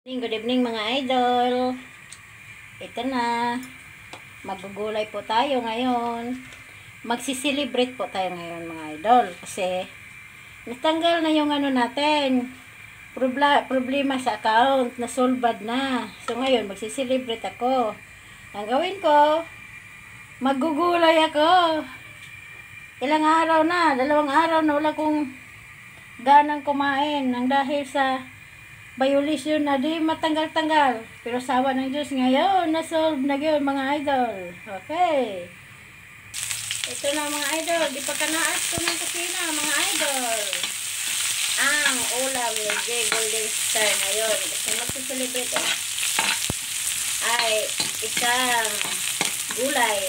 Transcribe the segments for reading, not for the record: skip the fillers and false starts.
Good evening mga idol. Ito na. Magugulay po tayo ngayon. Magsiselebrate po tayo ngayon mga idol. Kasi natanggal na yung ano natin. Problema sa account. Nasolbad na. So ngayon magsiselebrate ako. Ang gawin ko, magugulay ako. Ilang araw na. 2 araw na wala kong ganang kumain. Nang dahil sa violation na di matanggal-tanggal. Pero sawa ng Diyos ngayon, nasolve na yun mga idol. Okay. Ito na mga idol, di pa kanaas ko ng kusina mga idol. Ang ulam ni J. Golden Star ngayon. Kasi magsuselebrate ay isang gulay.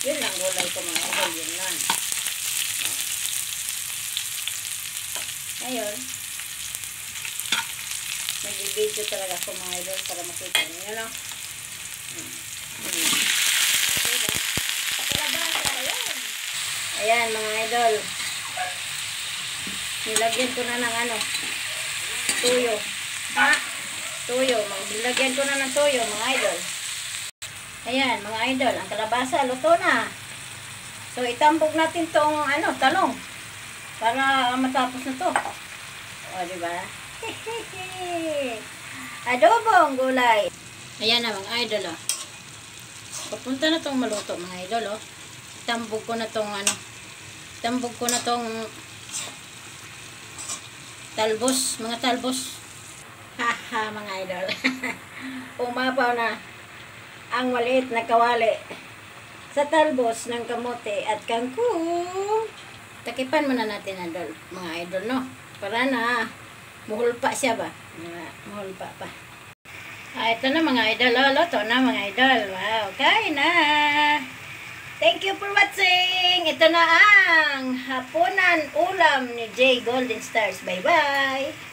Yun lang gulay ko mga idol, yun lang. Ngayon, nag-video talaga ako mga idol para makita niyo, no? Ayan mga idol. Nilagyan ko na ng ano, tuyo. Ha? Tuyo. Nilagyan ko na ng tuyo mga idol. Ayan mga idol, ang kalabasa luto na. So itambog natin tong ano, talong para matapos na to. O, diba? Adobong gulay. Ayan na mga idol, oh. Papunta na tong maluto mga idol, oh. Tambog ko na tong ano. Tambog ko na tong talbos, mga talbos. Haha mga idol. Umapaw na ang maliit na kawali sa talbos ng kamote at kangkong. Takipan muna natin idol, mga idol, no? Para na muhulpa siya ba? Muhulpa pa. Ito na mga idol. Luto na mga idol. Wow, kain na. Thank you for watching. Ito na ang hapunan ulam ni J. Golden Stars. Bye-bye.